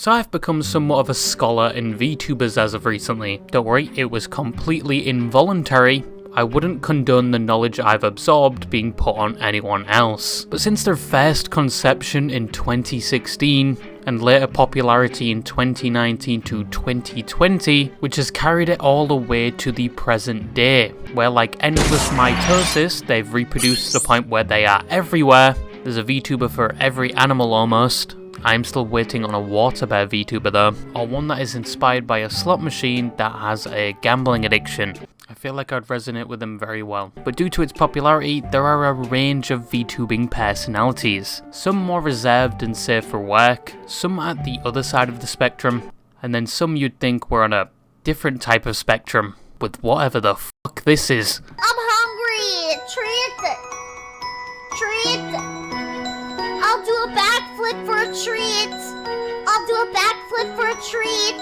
So I've become somewhat of a scholar in VTubers as of recently. Don't worry, it was completely involuntary. I wouldn't condone the knowledge I've absorbed being put on anyone else. But since their first conception in 2016, and later popularity in 2019 to 2020, which has carried it all the way to the present day, where like endless mitosis, they've reproduced to the point where they are everywhere. There's a VTuber for every animal almost. I'm still waiting on a water bear VTuber though, or one that is inspired by a slot machine that has a gambling addiction. I feel like I'd resonate with them very well. But due to its popularity, there are a range of VTubing personalities. Some more reserved and safe for work, some at the other side of the spectrum, and then some you'd think were on a different type of spectrum, with whatever the fuck this is. I'm hungry! Treat! I'll do a backflip for a treat! I'll do a backflip for a treat!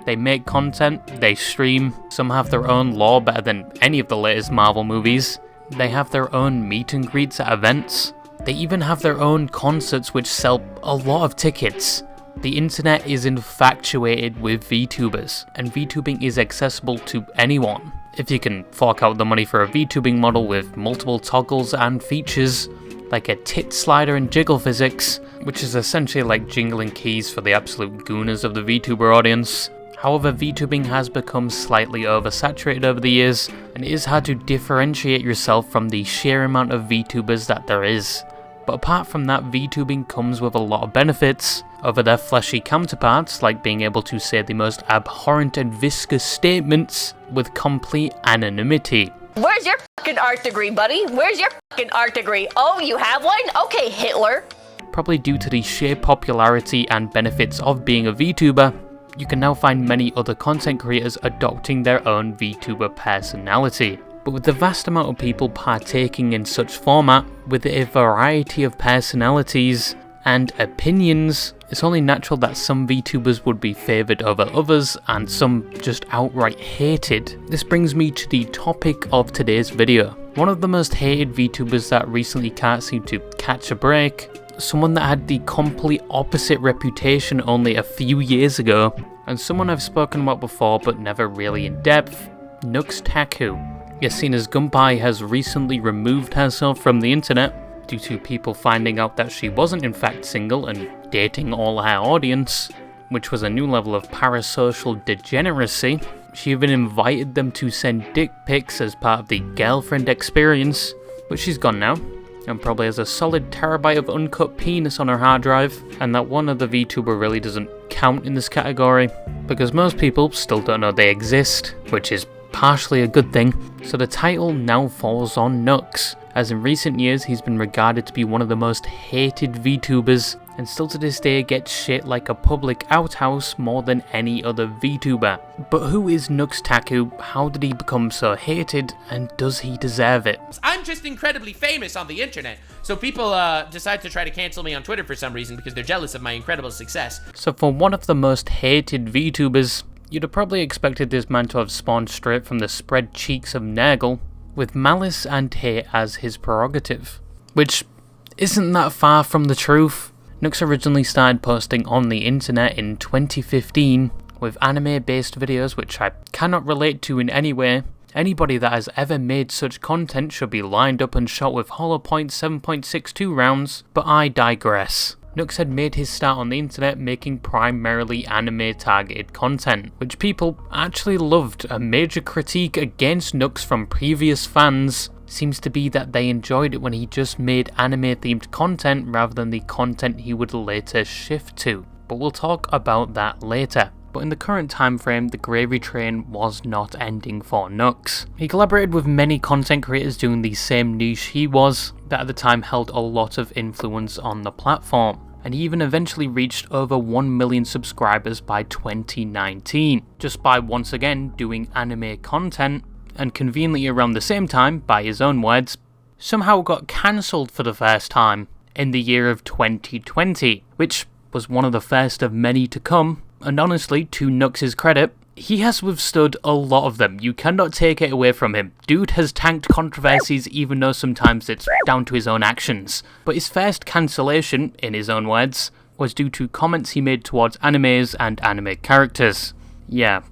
They make content, they stream, some have their own lore better than any of the latest Marvel movies. They have their own meet and greets at events. They even have their own concerts which sell a lot of tickets. The internet is infatuated with VTubers, and VTubing is accessible to anyone. If you can fork out the money for a VTubing model with multiple toggles and features, like a tit slider and jiggle physics, which is essentially like jingling keys for the absolute gooners of the VTuber audience. However, VTubing has become slightly oversaturated over the years, and it is hard to differentiate yourself from the sheer amount of VTubers that there is. But apart from that, VTubing comes with a lot of benefits over their fleshy counterparts, like being able to say the most abhorrent and viscous statements with complete anonymity. Where's your fucking art degree, buddy? Where's your fucking art degree? Oh, you have one? Okay, Hitler. Probably due to the sheer popularity and benefits of being a VTuber, you can now find many other content creators adopting their own VTuber personality. But with the vast amount of people partaking in such format, with a variety of personalities and opinions, it's only natural that some VTubers would be favoured over others and some just outright hated. This brings me to the topic of today's video. One of the most hated VTubers that recently can't seem to catch a break, someone that had the complete opposite reputation only a few years ago, and someone I've spoken about before but never really in depth, Nux Taku. Yasina's Gunpai has recently removed herself from the internet due to people finding out that she wasn't in fact single and dating all her audience, which was a new level of parasocial degeneracy. She even invited them to send dick pics as part of the girlfriend experience, but she's gone now, and probably has a solid terabyte of uncut penis on her hard drive, and that one other VTuber really doesn't count in this category, because most people still don't know they exist, which is partially a good thing. So the title now falls on Nux, as in recent years he's been regarded to be one of the most hated VTubers, and still to this day gets shit like a public outhouse more than any other VTuber. But who is Nux Taku, how did he become so hated, and does he deserve it? I'm just incredibly famous on the internet, so people decide to try to cancel me on Twitter for some reason because they're jealous of my incredible success. So for one of the most hated VTubers, you'd have probably expected this man to have spawned straight from the spread cheeks of Nurgle, with malice and hate as his prerogative. Which isn't that far from the truth. Nux originally started posting on the internet in 2015 with anime-based videos which I cannot relate to in any way. Anybody that has ever made such content should be lined up and shot with hollow point 7.62 rounds, but I digress. Nux had made his start on the internet making primarily anime-targeted content, which people actually loved. A major critique against Nux from previous fans seems to be that they enjoyed it when he just made anime-themed content rather than the content he would later shift to, but we'll talk about that later. But in the current time frame, the gravy train was not ending for Nux. He collaborated with many content creators doing the same niche he was, that at the time held a lot of influence on the platform, and he even eventually reached over 1 million subscribers by 2019, just by once again doing anime content, and conveniently around the same time, by his own words, somehow got cancelled for the first time in the year of 2020, which was one of the first of many to come. And honestly, to Nux's credit, He has withstood a lot of them, you cannot take it away from him. Dude has tanked controversies even though sometimes it's down to his own actions. But his first cancellation, in his own words, was due to comments he made towards animes and anime characters. Yeah,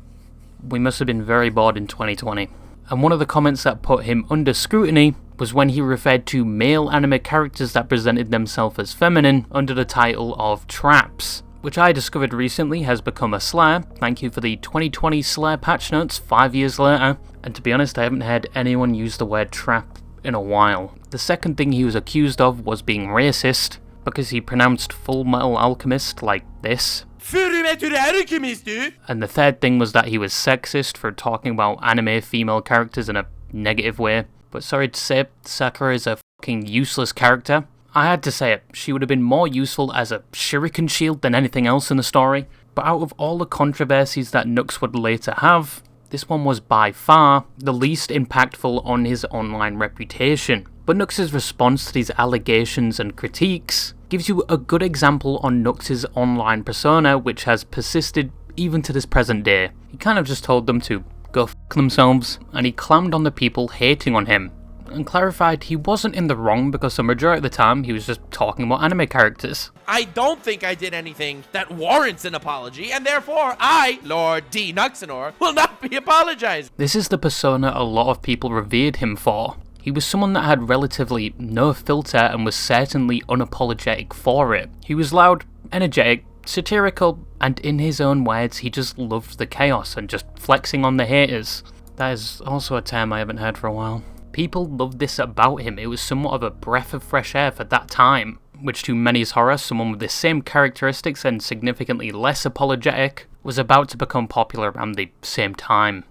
we must have been very bored in 2020. And one of the comments that put him under scrutiny was when he referred to male anime characters that presented themselves as feminine under the title of traps, which I discovered recently has become a slur. Thank you for the 2020 slur patch notes 5 years later. And to be honest, I haven't heard anyone use the word trap in a while. The second thing he was accused of was being racist, because he pronounced Full Metal Alchemist like this. And the third thing was that he was sexist for talking about anime female characters in a negative way. But sorry to say, Sakura is a fucking useless character. I had to say it, she would have been more useful as a shuriken shield than anything else in the story. But out of all the controversies that Nux would later have, this one was by far the least impactful on his online reputation. But Nux's response to these allegations and critiques gives you a good example on Nux's online persona, which has persisted even to this present day. He kind of just told them to go fuck themselves, and he clowned on the people hating on him, and clarified he wasn't in the wrong because the majority of the time he was just talking about anime characters. I don't think I did anything that warrants an apology, and therefore I, Lord D. Nuxanor, will not be apologizing. This is the persona a lot of people revered him for. He was someone that had relatively no filter and was certainly unapologetic for it. He was loud, energetic, satirical, and in his own words, he just loved the chaos and just flexing on the haters. That is also a term I haven't heard for a while. People loved this about him. It was somewhat of a breath of fresh air for that time, which to many's horror, someone with the same characteristics and significantly less apologetic was about to become popular around the same time.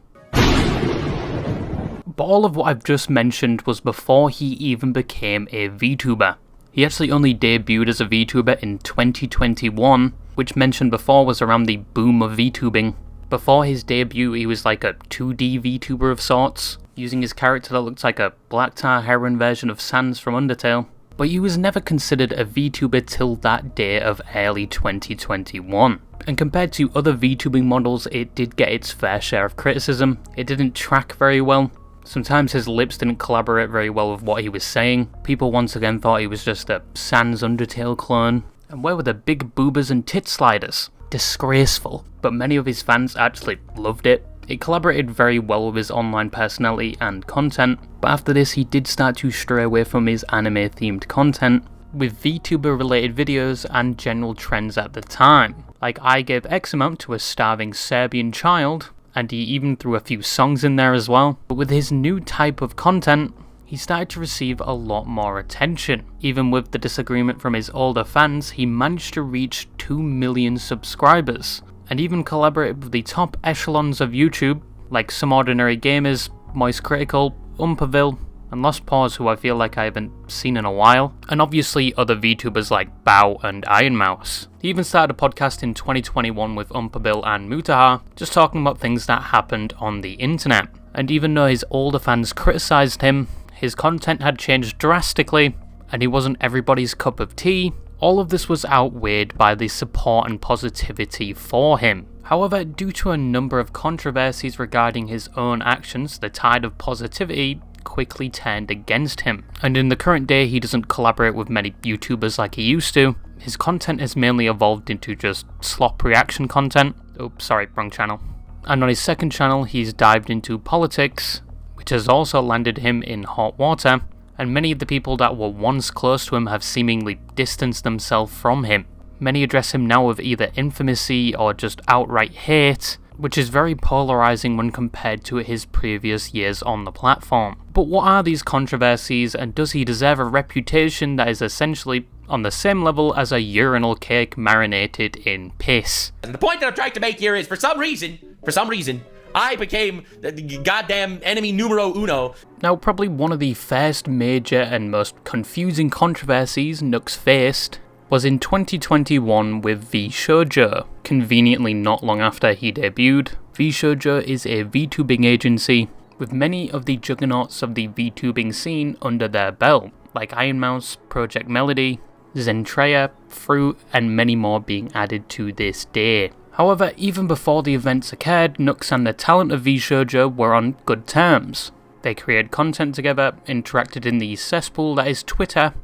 But all of what I've just mentioned was before he even became a VTuber. He actually only debuted as a VTuber in 2021, which mentioned before was around the boom of VTubing. Before his debut, he was like a 2D VTuber of sorts, using his character that looked like a black tar heroin version of Sans from Undertale. But he was never considered a VTuber till that day of early 2021. And compared to other VTubing models, it did get its fair share of criticism. It didn't track very well. Sometimes his lips didn't collaborate very well with what he was saying. People once again thought he was just a Sans Undertale clone. And where were the big boobas and tit sliders? Disgraceful. But many of his fans actually loved it. It collaborated very well with his online personality and content, but after this he did start to stray away from his anime themed content, with VTuber related videos and general trends at the time. Like I gave X amount to a starving Serbian child, and he even threw a few songs in there as well. But with his new type of content, he started to receive a lot more attention. Even with the disagreement from his older fans, he managed to reach 2 million subscribers, and even collaborated with the top echelons of YouTube, like Some Ordinary Gamers, Moist Critical, Umperville, and Lost Paws, who I feel like I haven't seen in a while, and obviously other VTubers like Bao and Iron Mouse. He even started a podcast in 2021 with Umperville and Mutahar, just talking about things that happened on the internet. And even though his older fans criticised him, his content had changed drastically, and he wasn't everybody's cup of tea. All of this was outweighed by the support and positivity for him. However, due to a number of controversies regarding his own actions, the tide of positivity quickly turned against him. And in the current day, he doesn't collaborate with many YouTubers like he used to. His content has mainly evolved into just slop reaction content. Oh, sorry, wrong channel. And on his second channel, he's dived into politics, which has also landed him in hot water, and many of the people that were once close to him have seemingly distanced themselves from him. Many address him now with either infamousy or just outright hate, which is very polarizing when compared to his previous years on the platform. But what are these controversies, and does he deserve a reputation that is essentially on the same level as a urinal cake marinated in piss? And the point that I'm trying to make here is, for some reason, I became the goddamn enemy numero uno. Now, probably one of the first major and most confusing controversies Nux faced was in 2021 with VShojo. Conveniently not long after he debuted, VShojo is a VTubing agency with many of the juggernauts of the VTubing scene under their belt, like Iron Mouse, Project Melody, Zentreya, Fruit, and many more being added to this day. However, even before the events occurred, Nux and the talent of VShojo were on good terms. They created content together, interacted in the cesspool that is Twitter,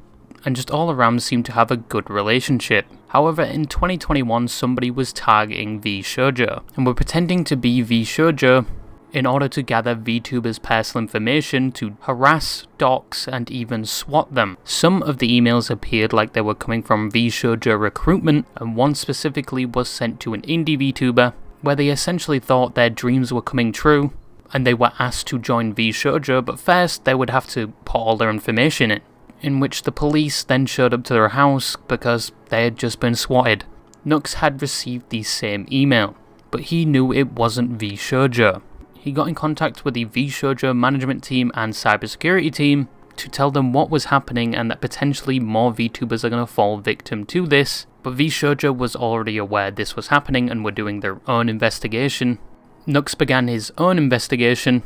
and just all around seemed to have a good relationship. However, in 2021 somebody was targeting VShojo, and were pretending to be VShojo in order to gather VTubers' personal information to harass, dox, and even swat them. Some of the emails appeared like they were coming from VShojo recruitment, and one specifically was sent to an indie VTuber, where they essentially thought their dreams were coming true, and they were asked to join VShojo, but first they would have to put all their information in which the police then showed up to their house because they had just been swatted. Nux had received the same email, but he knew it wasn't VShojo. He got in contact with the VShojo management team and cybersecurity team to tell them what was happening and that potentially more VTubers are going to fall victim to this, but VShojo was already aware this was happening and were doing their own investigation. Nux began his own investigation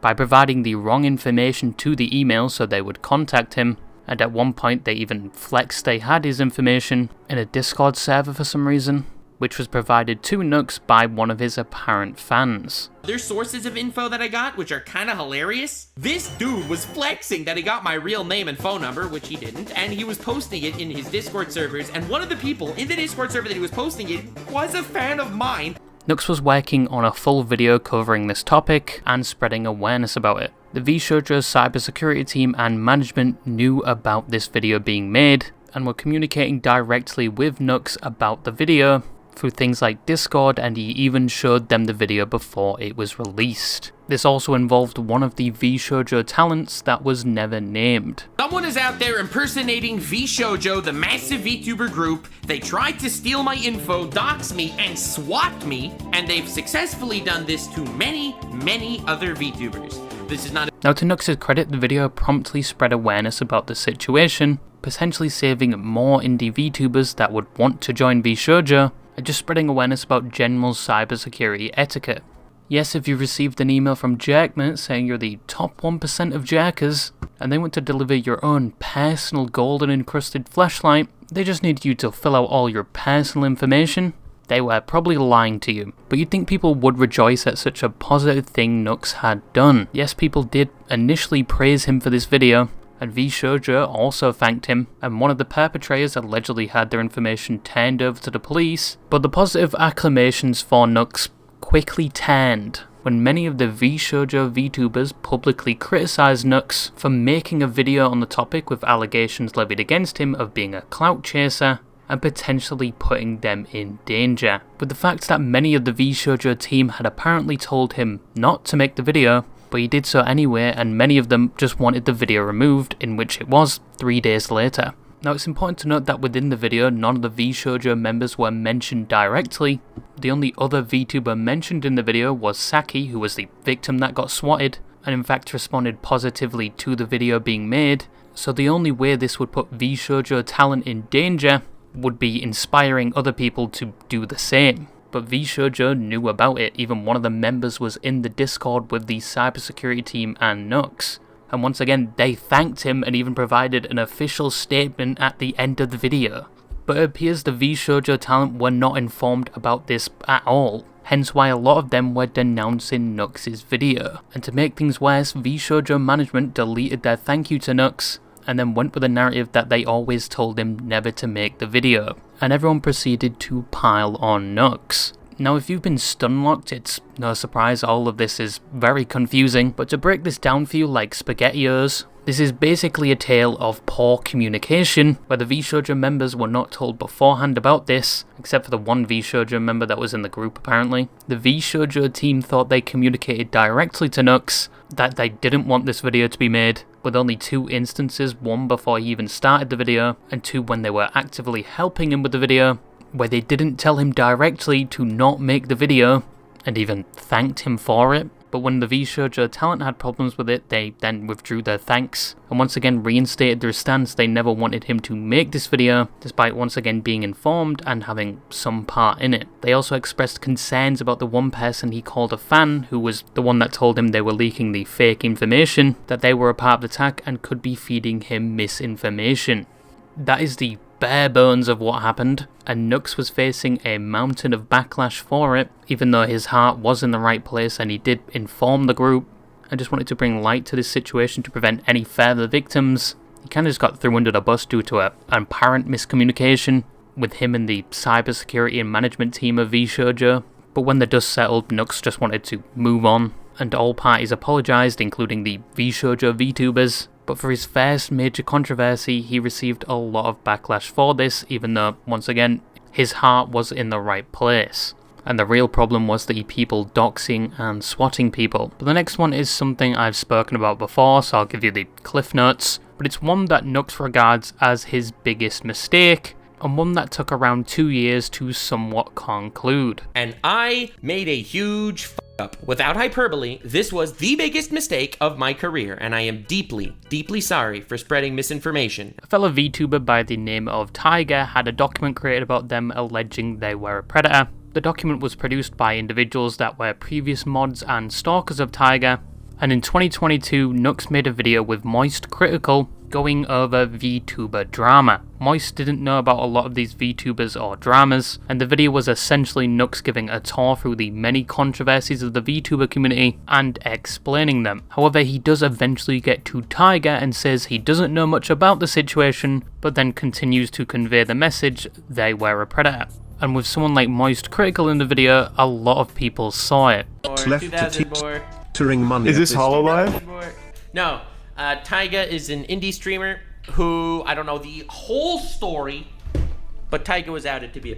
by providing the wrong information to the email so they would contact him, and at one point they even flexed they had his information in a Discord server for some reason, which was provided to Nux by one of his apparent fans. There's sources of info that I got, which are kind of hilarious. This dude was flexing that he got my real name and phone number, which he didn't, and he was posting it in his Discord servers, and one of the people in the Discord server that he was posting it was a fan of mine. Nux was working on a full video covering this topic and spreading awareness about it. The VShojo cybersecurity team and management knew about this video being made and were communicating directly with Nux about the video through things like Discord, and he even showed them the video before it was released. This also involved one of the VShojo talents that was never named. Someone is out there impersonating VShojo, the massive VTuber group. They tried to steal my info, dox me, and swat me, and they've successfully done this to many, many other VTubers. This is not... Now, to Nux's credit, the video promptly spread awareness about the situation, potentially saving more indie VTubers that would want to join VShojo, and just spreading awareness about general cybersecurity etiquette. Yes, if you received an email from Jerkman saying you're the top 1% of jerkers, and they want to deliver your own personal golden encrusted fleshlight, they just need you to fill out all your personal information, they were probably lying to you. But you'd think people would rejoice at such a positive thing Nux had done. Yes, people did initially praise him for this video, and VShojo also thanked him, and one of the perpetrators allegedly had their information turned over to the police, but the positive acclamations for Nux quickly turned when many of the VShojo VTubers publicly criticised Nux for making a video on the topic with allegations levied against him of being a clout chaser and potentially putting them in danger. With the fact that many of the VShojo team had apparently told him not to make the video, but he did so anyway, and many of them just wanted the video removed, in which it was 3 days later. Now, it's important to note that within the video, none of the VShojo members were mentioned directly. The only other VTuber mentioned in the video was Saki, who was the victim that got swatted, and in fact responded positively to the video being made, so the only way this would put VShojo talent in danger would be inspiring other people to do the same. But VShojo knew about it. Even one of the members was in the Discord with the cybersecurity team and Nux. And once again, they thanked him and even provided an official statement at the end of the video. But it appears the VShojo talent were not informed about this at all. Hence why a lot of them were denouncing Nux's video. And to make things worse, VShojo management deleted their thank you to Nux, and then went with a narrative that they always told him never to make the video, and everyone proceeded to pile on Nux. Now, if you've been stunlocked, it's no surprise all of this is very confusing, but to break this down for you like SpaghettiOs, this is basically a tale of poor communication, where the VShojo members were not told beforehand about this, except for the one VShojo member that was in the group apparently. The VShojo team thought they communicated directly to Nux that they didn't want this video to be made, with only 2 instances, one before he even started the video, and 2 when they were actively helping him with the video, where they didn't tell him directly to not make the video, and even thanked him for it. But when the VShojo talent had problems with it, they then withdrew their thanks, and once again reinstated their stance they never wanted him to make this video, despite once again being informed and having some part in it. They also expressed concerns about the one person he called a fan, who was the one that told him they were leaking the fake information, that they were a part of the attack and could be feeding him misinformation. That is the bare bones of what happened, and Nux was facing a mountain of backlash for it, even though his heart was in the right place and he did inform the group. I just wanted to bring light to this situation to prevent any further victims. He kind of just got thrown under the bus due to an apparent miscommunication with him and the cybersecurity and management team of VShojo. But when the dust settled, Nux just wanted to move on, and all parties apologised, including the VShojo VTubers. But for his first major controversy, he received a lot of backlash for this, even though, once again, his heart was in the right place. And the real problem was the people doxing and swatting people. But the next one is something I've spoken about before, so I'll give you the cliff notes. But it's one that Nux regards as his biggest mistake, and one that took around 2 years to somewhat conclude. And I made a huge up. Without hyperbole, this was the biggest mistake of my career, and I am deeply, deeply sorry for spreading misinformation. A fellow VTuber by the name of Taiga had a document created about them alleging they were a predator. The document was produced by individuals that were previous mods and stalkers of Taiga, and in 2022, Nux made a video with Moist Critical going over VTuber drama. Moist didn't know about a lot of these VTubers or dramas, and the video was essentially Nux giving a tour through the many controversies of the VTuber community and explaining them. However, he does eventually get to Taiga and says he doesn't know much about the situation, but then continues to convey the message they were a predator. And with someone like Moist Critical in the video, a lot of people saw it. Left to teetering money. Is this HoloLive? No, Taiga is an indie streamer who, I don't know the whole story, but Taiga was outed to be a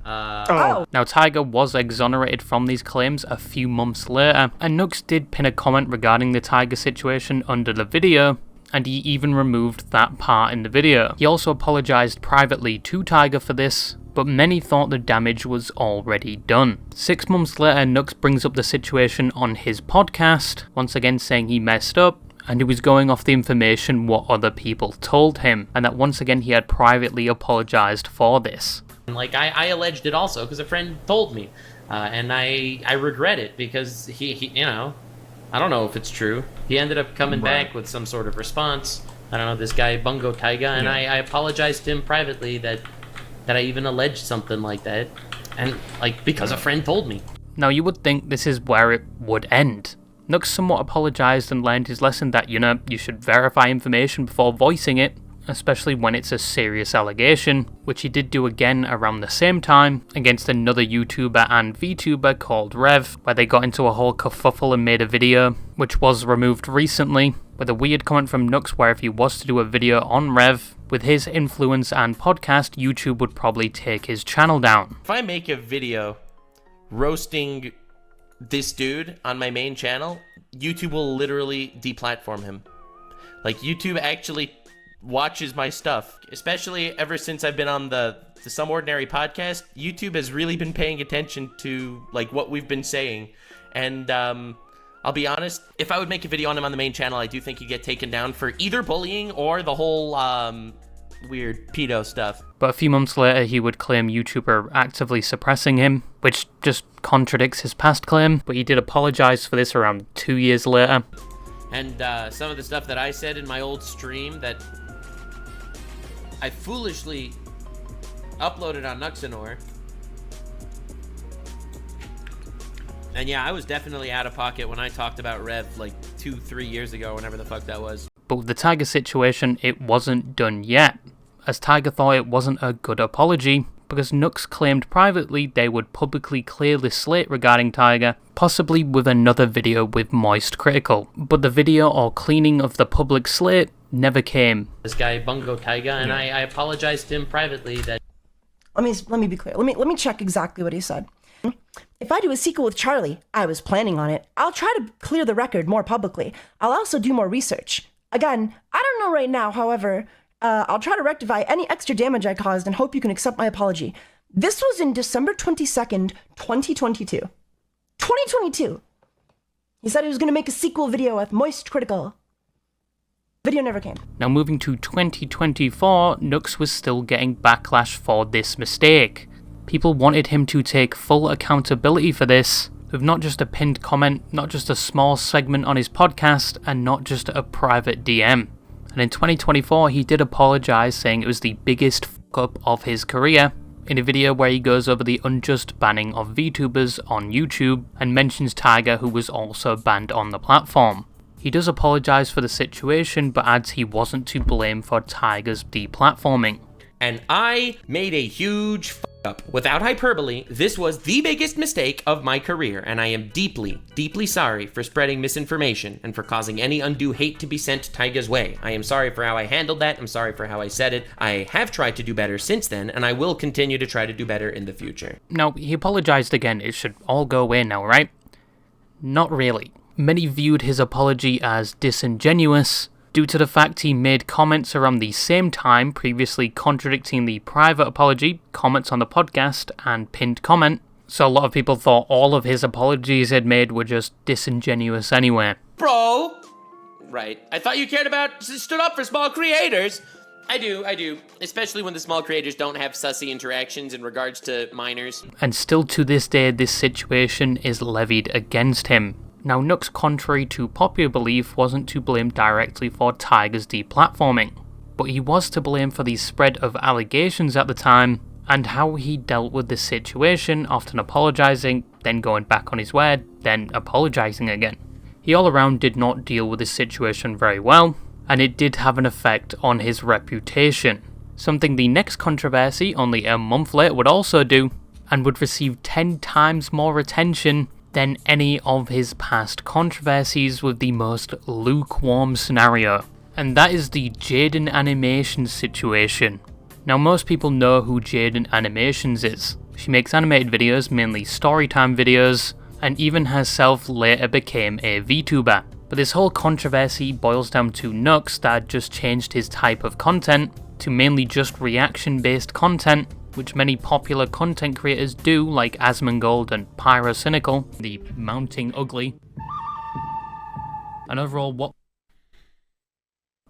pedophile. Now, Taiga was exonerated from these claims a few months later, and Nux did pin a comment regarding the Taiga situation under the video, and he even removed that part in the video. He also apologised privately to Taiga for this, but many thought the damage was already done. 6 months later, Nux brings up the situation on his podcast, once again saying he messed up, and he was going off the information what other people told him, and that once again he had privately apologised for this. Like, I alleged it also because a friend told me, and I regret it because he, you know, I don't know if it's true. He ended up coming back with some sort of response. I don't know, this guy Bungo Taiga, and I apologized to him privately that I even alleged something like that, and like because a friend told me. Now you would think this is where it would end. Nux somewhat apologised and learned his lesson that, you know, you should verify information before voicing it, especially when it's a serious allegation, which he did do again around the same time against another YouTuber and VTuber called Rev, where they got into a whole kerfuffle and made a video, which was removed recently, with a weird comment from Nux where if he was to do a video on Rev, with his influence and podcast, YouTube would probably take his channel down. If I make a video roasting this dude on my main channel, YouTube will literally deplatform him. Like, YouTube actually watches my stuff, especially ever since I've been on the Some Ordinary podcast. YouTube has really been paying attention to like what we've been saying, and I'll be honest, if I would make a video on him on the main channel, I do think he'd get taken down for either bullying or the whole weird pedo stuff. But a few months later, he would claim YouTube are actively suppressing him, which just contradicts his past claim, but he did apologise for this around 2 years later. And some of the stuff that I said in my old stream that I foolishly uploaded on Nuxanor. And yeah, I was definitely out of pocket when I talked about Rev like 2-3 years ago, whenever the fuck that was. But with the Taiga situation, it wasn't done yet, as Taiga thought it wasn't a good apology, because Nux claimed privately they would publicly clear the slate regarding Taiga, possibly with another video with Moist Critical. But the video or cleaning of the public slate never came. This guy Bungo Taiga, and I apologized to him privately that... Let me be clear. Let me check exactly what he said. If I do a sequel with Charlie, I was planning on it, I'll try to clear the record more publicly. I'll also do more research. Again, I don't know right now, however, I'll try to rectify any extra damage I caused and hope you can accept my apology. This was in December 22nd, 2022. 2022! He said he was going to make a sequel video with Moist Critical. Video never came. Now moving to 2024, Nux was still getting backlash for this mistake. People wanted him to take full accountability for this, with not just a pinned comment, not just a small segment on his podcast, and not just a private DM. And in 2024, he did apologise, saying it was the biggest fuck-up of his career in a video where he goes over the unjust banning of VTubers on YouTube and mentions Taiga, who was also banned on the platform. He does apologise for the situation, but adds he wasn't to blame for Taiga's deplatforming. And I made a huge up. Without hyperbole, this was the biggest mistake of my career, and I am deeply, deeply sorry for spreading misinformation and for causing any undue hate to be sent Taiga's way. I am sorry for how I handled that. I'm sorry for how I said it. I have tried to do better since then, and I will continue to try to do better in the future. Now, he apologised again. It should all go away now, right? Not really. Many viewed his apology as disingenuous, due to the fact he made comments around the same time previously contradicting the private apology, comments on the podcast, and pinned comment. So a lot of people thought all of his apologies he'd made were just disingenuous anyway. Bro! Right. I thought you cared about, stood up for small creators. I do. Especially when the small creators don't have sussy interactions in regards to minors. And still to this day, this situation is levied against him. Now, Nux, contrary to popular belief, wasn't to blame directly for Taiga's deplatforming, but he was to blame for the spread of allegations at the time, and how he dealt with the situation, often apologising, then going back on his word, then apologising again. He all around did not deal with this situation very well, and it did have an effect on his reputation, something the next controversy, only a month later, would also do, and would receive 10 times more attention than any of his past controversies, with the most lukewarm scenario. And that is the Jaden Animations situation. Now, most people know who Jaiden Animations is. She makes animated videos, mainly storytime videos, and even herself later became a VTuber. But this whole controversy boils down to Nux that had just changed his type of content to mainly just reaction-based content, which many popular content creators do, like Asmongold and Pyrocynical, the Mounting Ugly, and overall what.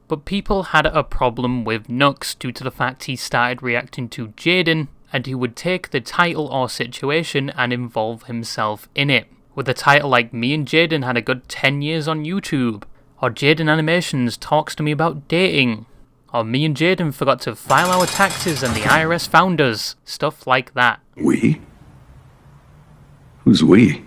But people had a problem with Nux due to the fact he started reacting to Jaden, and he would take the title or situation and involve himself in it, with a title like "Me and Jaden had a good 10 years on YouTube," or "Jaden Animations talks to me about dating," or "Me and Jaden forgot to file our taxes and the IRS found us," stuff like that. We? Who's we?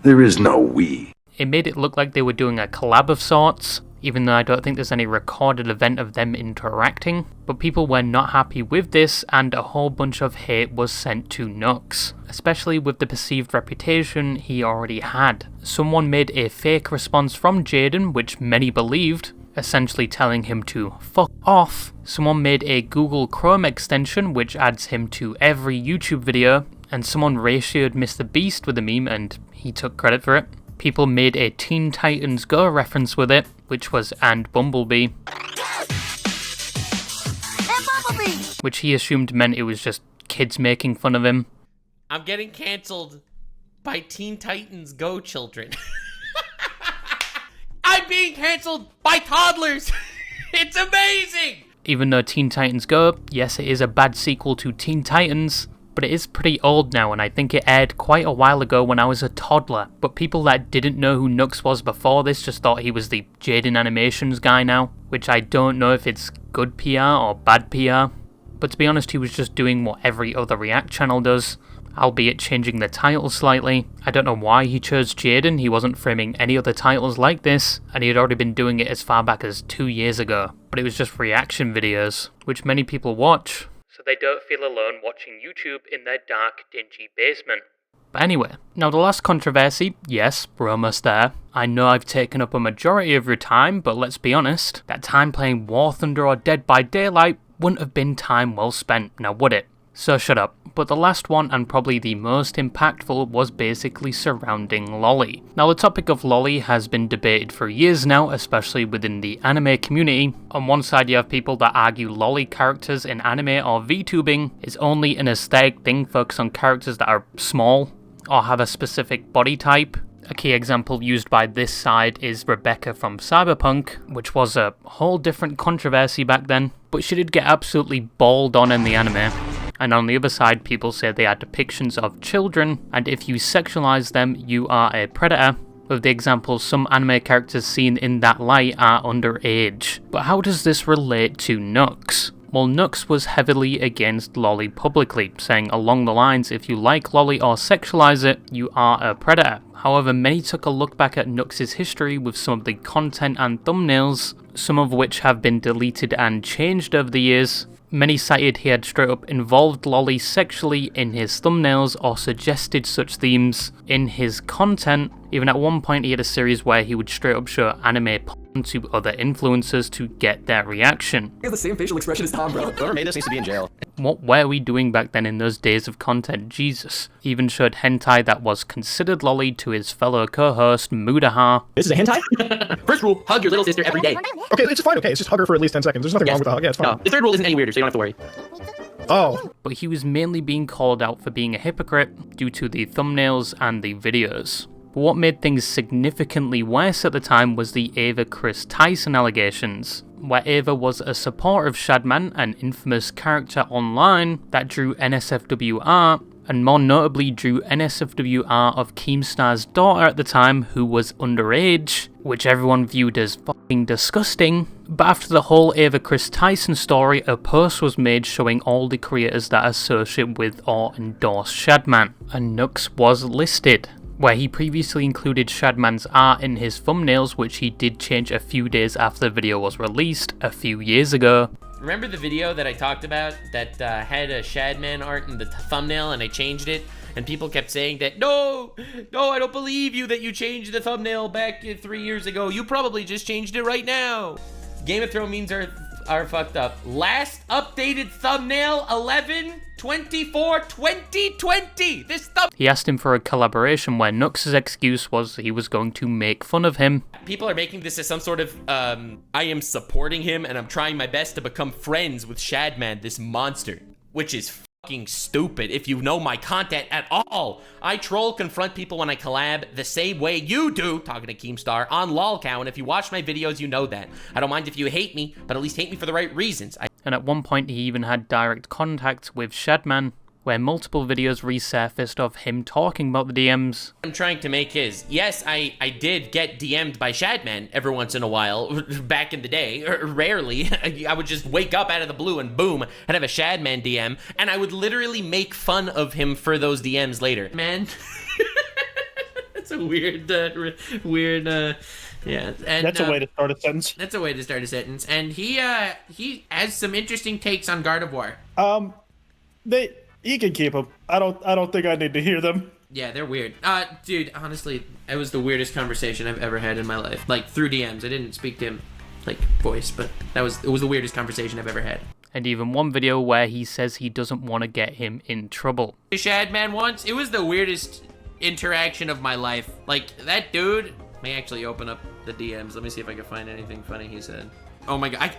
There is no we. It made it look like they were doing a collab of sorts, even though I don't think there's any recorded event of them interacting. But people were not happy with this, and a whole bunch of hate was sent to Nux, especially with the perceived reputation he already had. Someone made a fake response from Jaden, which many believed, essentially telling him to fuck off. Someone made a Google Chrome extension which adds him to every YouTube video, and someone ratioed Mr. Beast with the meme and he took credit for it. People made a Teen Titans Go reference with it, which was "and Bumblebee," which he assumed meant it was just kids making fun of him. I'm getting cancelled by Teen Titans Go children. I'm being cancelled by toddlers. It's amazing. Even though Teen Titans Go, yes, it is a bad sequel to Teen Titans, but it is pretty old now, and I think it aired quite a while ago when I was a toddler. But people that didn't know who Nux was before this just thought he was the Jaiden Animations guy now, which I don't know if it's good PR or bad PR. But to be honest, he was just doing what every other React channel does, albeit changing the title slightly. I don't know why he chose Jaden. He wasn't framing any other titles like this, and he had already been doing it as far back as 2 years ago. But it was just reaction videos, which many people watch, so they don't feel alone watching YouTube in their dark, dingy basement. But anyway, now the last controversy, yes, we're almost there. I know I've taken up a majority of your time, but let's be honest, that time playing War Thunder or Dead by Daylight wouldn't have been time well spent, now would it? So shut up. But the last one, and probably the most impactful, was basically surrounding Lolly. Now the topic of Lolly has been debated for years now, especially within the anime community. On one side you have people that argue Lolly characters in anime or VTubing is only an aesthetic thing focused on characters that are small or have a specific body type. A key example used by this side is Rebecca from Cyberpunk, which was a whole different controversy back then, but she did get absolutely balled on in the anime. And on the other side, people say they are depictions of children, and if you sexualize them, you are a predator. With the example, some anime characters seen in that light are underage. But how does this relate to Nux? Well, Nux was heavily against Lolly publicly, saying along the lines, if you like Lolly or sexualize it, you are a predator. However, many took a look back at Nux's history with some of the content and thumbnails, some of which have been deleted and changed over the years. Many cited he had straight up involved Lolly sexually in his thumbnails or suggested such themes in his content. Even at one point he had a series where he would straight up show anime porn to other influencers to get their reaction. He has the same facial expression as Tom, bro. Whoever made this needs to be in jail. What were we doing back then in those days of content? Jesus. He even showed hentai that was considered lolly to his fellow co-host Mutahar. This is a hentai? First rule, hug your little sister every day. Okay, it's fine, okay. It's just hug her for at least 10 seconds. There's nothing wrong with the hug. Yeah, it's fine. No, the third rule isn't any weirder, so you don't have to worry. Oh. But he was mainly being called out for being a hypocrite due to the thumbnails and the videos. But what made things significantly worse at the time was the Ava Chris Tyson allegations, where Ava was a supporter of Shadman, an infamous character online that drew NSFWR, and more notably drew NSFWR of Keemstar's daughter at the time, who was underage, which everyone viewed as fucking disgusting. But after the whole Ava Chris Tyson story, a post was made showing all the creators that associate with or endorse Shadman, and Nux was listed, where he previously included Shadman's art in his thumbnails, which he did change a few days after the video was released a few years ago. Remember the video that I talked about that had a Shadman art in the thumbnail and I changed it? And people kept saying that, no, I don't believe you that you changed the thumbnail back 3 years ago. You probably just changed it right now. Game of Thrones memes are fucked up. Last updated thumbnail, 11/24/2020. He asked him for a collaboration where Nux's excuse was he was going to make fun of him. People are making this as some sort of, I am supporting him and I'm trying my best to become friends with Shadman, this monster, which is fucking stupid if you know my content at all. I troll confront people when I collab the same way you do, talking to Keemstar, on Lolicon, and if you watch my videos, you know that. I don't mind if you hate me, but at least hate me for the right reasons. And at one point he even had direct contact with Shadman, where multiple videos resurfaced of him talking about the DMs. I'm trying to make his. Yes, I did get DM'd by Shadman every once in a while, back in the day, rarely. I would just wake up out of the blue and boom, I'd have a Shadman DM, and I would literally make fun of him for those DMs later. Man, that's a weird, yeah. And, that's a way to start a sentence. That's a way to start a sentence. And he has some interesting takes on Gardevoir. He can keep them. I don't think I need to hear them. Yeah, they're weird. Dude, honestly, it was the weirdest conversation I've ever had in my life. Like, through DMs. I didn't speak to him, like, voice, but it was the weirdest conversation I've ever had. And even one video where he says he doesn't want to get him in trouble. Shadman once, it was the weirdest interaction of my life. Like, that dude, let me actually open up the DMs. Let me see if I can find anything funny he said. Oh my god, I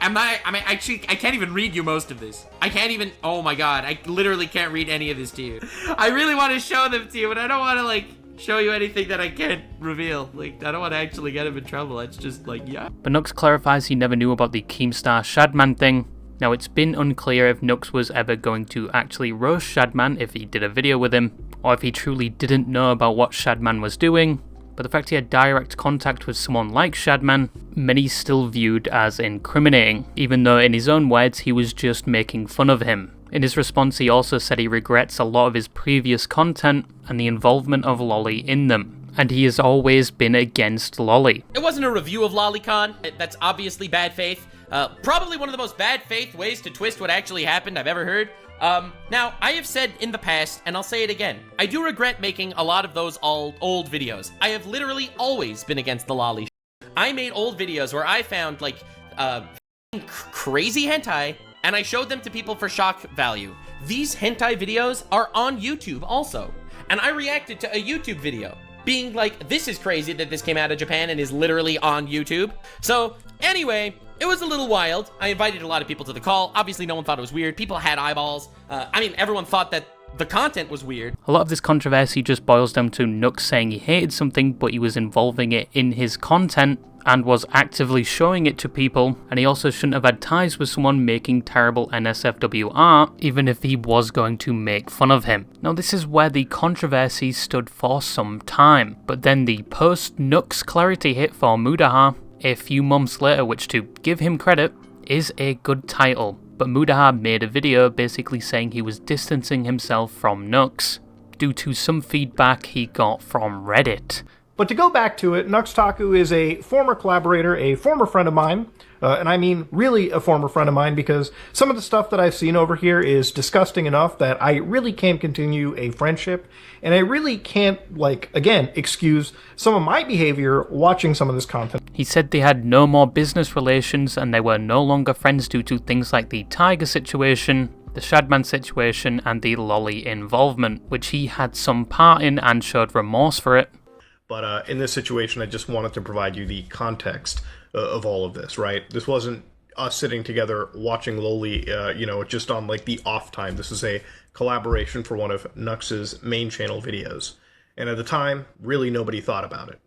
can't even read you most of this. I can't even, oh my god, I literally can't read any of this to you. I really want to show them to you, but I don't want to, like, show you anything that I can't reveal. Like, I don't want to actually get him in trouble. It's just like, yeah. But Nux clarifies he never knew about the Keemstar Shadman thing. Now, it's been unclear if Nux was ever going to actually roast Shadman if he did a video with him, or if he truly didn't know about what Shadman was doing. But the fact he had direct contact with someone like Shadman, many still viewed as incriminating, even though in his own words he was just making fun of him. In his response he also said he regrets a lot of his previous content and the involvement of Lolly in them, and he has always been against Lolly. It wasn't a review of Lolicon. That's obviously bad faith. Probably one of the most bad faith ways to twist what actually happened I've ever heard. Now, I have said in the past, and I'll say it again, I do regret making a lot of those old videos. I have literally always been against the lolly. I made old videos where I found, like, crazy hentai, and I showed them to people for shock value. These hentai videos are on YouTube also, and I reacted to a YouTube video, being like, this is crazy that this came out of Japan and is literally on YouTube. So, anyway, it was a little wild. I invited a lot of people to the call. Obviously, no one thought it was weird. People had eyeballs. I mean, everyone thought that the content was weird. A lot of this controversy just boils down to Nux saying he hated something, but he was involving it in his content and was actively showing it to people, and he also shouldn't have had ties with someone making terrible NSFWR, even if he was going to make fun of him. Now, this is where the controversy stood for some time, but then the post-Nux clarity hit for Mutahar a few months later, which, to give him credit, is a good title. but Mutahar made a video basically saying he was distancing himself from Nux due to some feedback he got from Reddit. But to go back to it, Nux Taku is a former collaborator, a former friend of mine, and I mean really a former friend of mine, because some of the stuff that I've seen over here is disgusting enough that I really can't continue a friendship, and I really can't, again, excuse some of my behavior watching some of this content. He said they had no more business relations and they were no longer friends due to things like the Tiger situation, the Shadman situation, and the Lolly involvement, which he had some part in and showed remorse for it. But in this situation, I just wanted to provide you the context of all of this, right? This wasn't us sitting together watching Loli, just on the off time. This is a collaboration for one of Nux's main channel videos. And at the time, really nobody thought about it.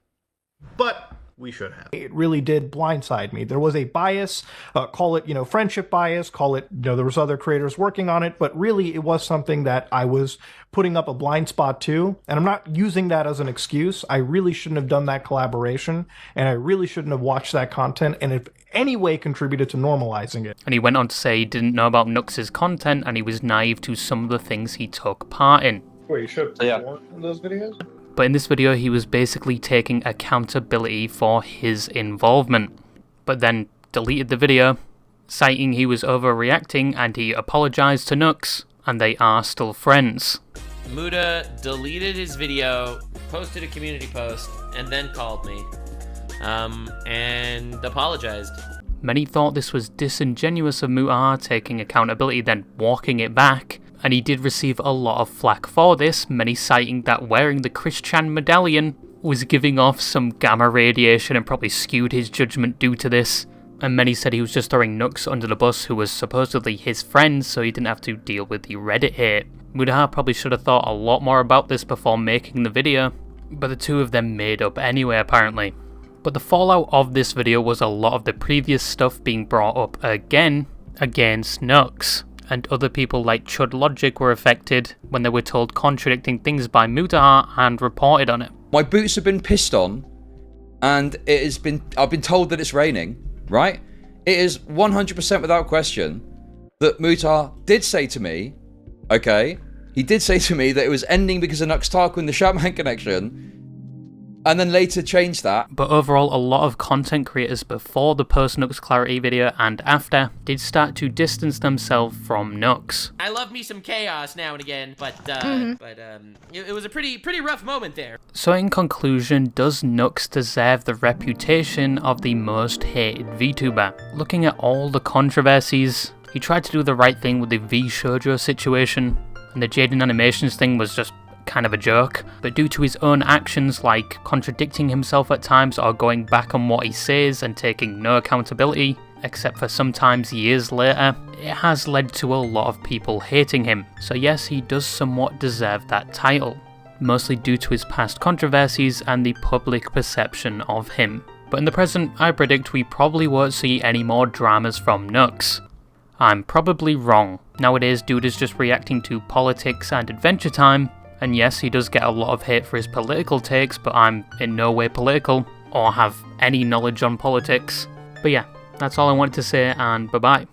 But we should have. It really did blindside me. There was a bias, call it, friendship bias, call it, there was other creators working on it, but really it was something that I was putting up a blind spot to, and I'm not using that as an excuse. I really shouldn't have done that collaboration, and I really shouldn't have watched that content, and if any way contributed to normalizing it. And he went on to say he didn't know about Nux's content, and he was naive to some of the things he took part in. Wait, you should have more in those videos? But in this video, he was basically taking accountability for his involvement, but then deleted the video, citing he was overreacting, and he apologized to Nux, and they are still friends. Muta deleted his video, posted a community post, and then called me, and apologized. Many thought this was disingenuous of Mutahar taking accountability, then walking it back. And he did receive a lot of flack for this, many citing that wearing the Christian medallion was giving off some gamma radiation and probably skewed his judgment due to this. And many said he was just throwing Nux under the bus, who was supposedly his friend, so he didn't have to deal with the Reddit hate. Mutahar probably should have thought a lot more about this before making the video, but the two of them made up anyway apparently. But the fallout of this video was a lot of the previous stuff being brought up again against Nux. And other people like Chud Logic were affected when they were told contradicting things by Mutahar and reported on it. My boots have been pissed on, and I've been told that it's raining, right? It is 100% without question that Mutahar did say to me, okay, he did say to me that it was ending because of Nux Taku and the Shadman connection, and then later changed that. But overall, a lot of content creators before the post-Nux Clarity video and after did start to distance themselves from Nux. I love me some chaos now and again, but it was a pretty rough moment there. So in conclusion, does Nux deserve the reputation of the most hated VTuber? Looking at all the controversies, he tried to do the right thing with the VShojo situation, and the Jaden Animations thing was just kind of a joke, but due to his own actions like contradicting himself at times or going back on what he says and taking no accountability, except for sometimes years later, it has led to a lot of people hating him. So yes, he does somewhat deserve that title, mostly due to his past controversies and the public perception of him. But in the present, I predict we probably won't see any more dramas from Nux. I'm probably wrong. Nowadays, dude is just reacting to politics and Adventure Time. And yes, he does get a lot of hate for his political takes, but I'm in no way political or have any knowledge on politics. But yeah, that's all I wanted to say, and bye-bye.